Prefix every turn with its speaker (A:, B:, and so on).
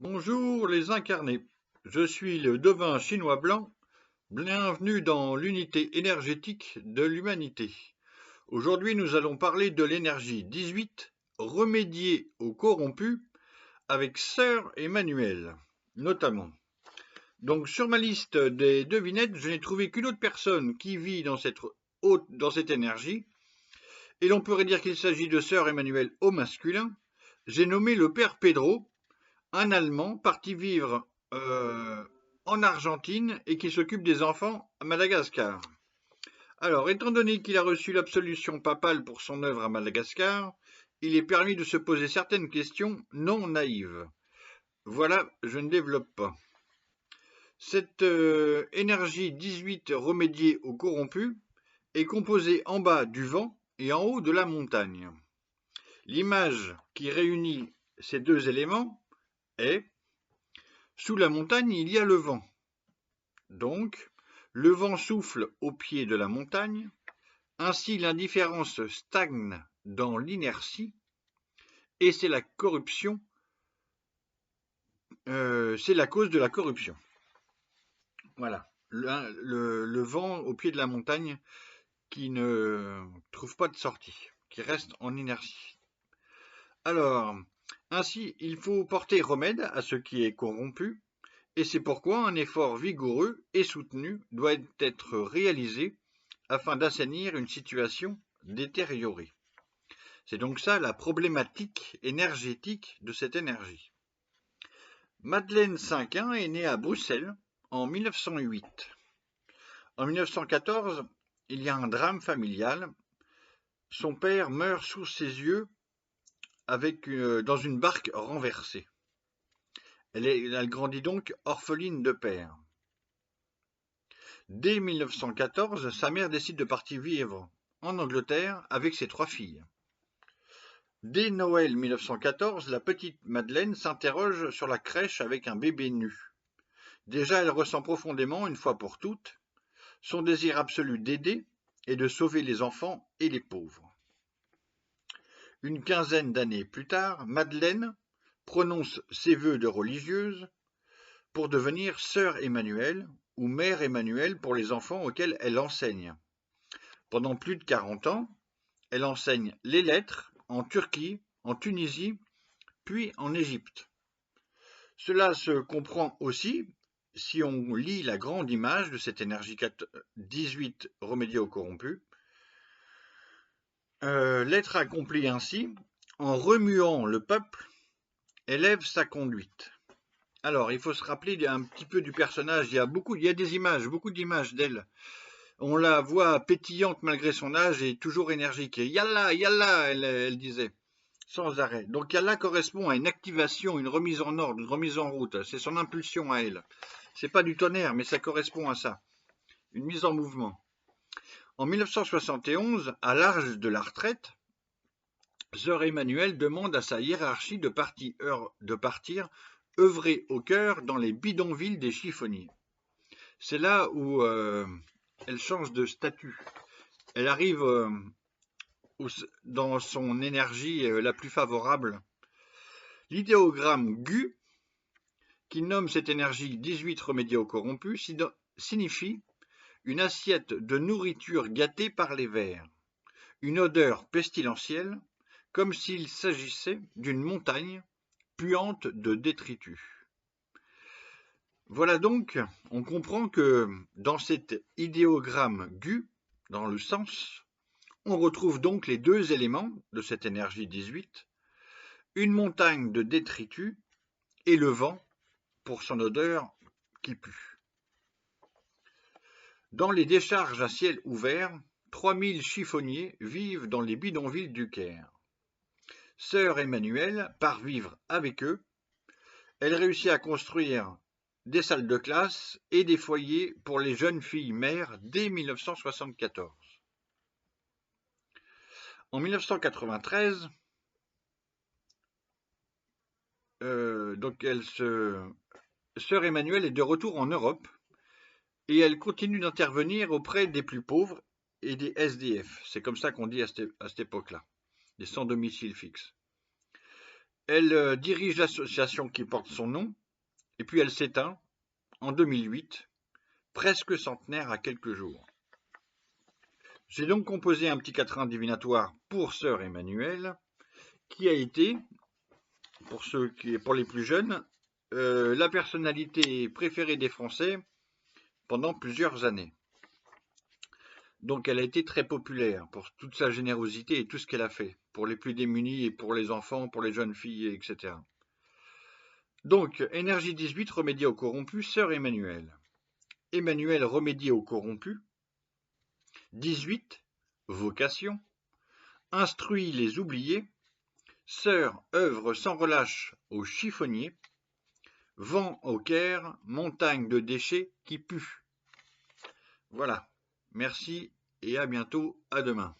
A: Bonjour les incarnés, je suis le devin chinois blanc, bienvenue dans l'unité énergétique de l'humanité. Aujourd'hui nous allons parler de l'énergie 18, remédier aux corrompus, avec Sœur Emmanuel, notamment. Donc sur ma liste des devinettes, je n'ai trouvé qu'une autre personne qui vit dans cette énergie, et l'on pourrait dire qu'il s'agit de Sœur Emmanuel au masculin. J'ai nommé le père Pedro, un Allemand parti vivre en Argentine et qui s'occupe des enfants à Madagascar. Alors, étant donné qu'il a reçu l'absolution papale pour son œuvre à Madagascar, il est permis de se poser certaines questions non naïves. Voilà, je ne développe pas. Cette énergie 18 remédiée aux corrompus est composée en bas du vent et en haut de la montagne. L'image qui réunit ces deux éléments est: sous la montagne, il y a le vent. Donc, le vent souffle au pied de la montagne, ainsi l'indifférence stagne dans l'inertie, et c'est la corruption, c'est la cause de la corruption. Voilà, le vent au pied de la montagne qui ne trouve pas de sortie, qui reste en inertie. Alors, ainsi, il faut porter remède à ce qui est corrompu, et c'est pourquoi un effort vigoureux et soutenu doit être réalisé afin d'assainir une situation détériorée. C'est donc ça la problématique énergétique de cette énergie. Madeleine Cinquin est née à Bruxelles en 1908. En 1914, il y a un drame familial. Son père meurt sous ses yeux dans une barque renversée. Elle grandit donc orpheline de père. Dès 1914, sa mère décide de partir vivre en Angleterre avec ses 3 filles. Dès Noël 1914, la petite Madeleine s'interroge sur la crèche avec un bébé nu. Déjà, elle ressent profondément, une fois pour toutes, son désir absolu d'aider et de sauver les enfants et les pauvres. Une quinzaine d'années plus tard, Madeleine prononce ses vœux de religieuse pour devenir sœur Emmanuel ou mère Emmanuel pour les enfants auxquels elle enseigne. Pendant plus de 40 ans, elle enseigne les lettres en Turquie, en Tunisie, puis en Égypte. Cela se comprend aussi si on lit la grande image de cette énergie 18 remédiée aux corrompus. L'être accompli ainsi, en remuant le peuple, élève sa conduite. Alors, il faut se rappeler un petit peu du personnage. Il y a des images, beaucoup d'images d'elle. On la voit pétillante malgré son âge et toujours énergique. Et yalla, yalla, elle disait, sans arrêt. Donc yalla correspond à une activation, une remise en ordre, une remise en route. C'est son impulsion à elle. C'est pas du tonnerre, mais ça correspond à ça. Une mise en mouvement. En 1971, à l'âge de la retraite, Sœur Emmanuel demande à sa hiérarchie de partir œuvrer au cœur dans les bidonvilles des chiffonniers. C'est là où elle change de statut. Elle arrive dans son énergie la plus favorable. L'idéogramme GU, qui nomme cette énergie 18 remédiée aux corrompus, signifie une assiette de nourriture gâtée par les vers, une odeur pestilentielle, comme s'il s'agissait d'une montagne puante de détritus. Voilà donc, on comprend que dans cet idéogramme GU, dans le sens, on retrouve donc les deux éléments de cette énergie 18, une montagne de détritus et le vent pour son odeur qui pue. Dans les décharges à ciel ouvert, 3000 chiffonniers vivent dans les bidonvilles du Caire. Sœur Emmanuel part vivre avec eux. Elle réussit à construire des salles de classe et des foyers pour les jeunes filles mères dès 1974. En 1993, Sœur Emmanuel est de retour en Europe et elle continue d'intervenir auprès des plus pauvres et des SDF. C'est comme ça qu'on dit à cette époque-là, des sans domicile fixe. Elle dirige l'association qui porte son nom, et puis elle s'éteint en 2008, presque centenaire à quelques jours. J'ai donc composé un petit quatrain divinatoire pour Sœur Emmanuelle, qui a été, pour les plus jeunes, la personnalité préférée des Français pendant plusieurs années. Donc elle a été très populaire pour toute sa générosité et tout ce qu'elle a fait, pour les plus démunis et pour les enfants, pour les jeunes filles, etc. Donc, Énergie 18 remédie aux corrompus, Sœur Emmanuelle. Emmanuel remédie aux corrompus. 18, vocation. Instruit les oubliés. Sœur œuvre sans relâche aux chiffonniers. Vent au Caire, montagne de déchets qui puent. Voilà. Merci et à bientôt, à demain.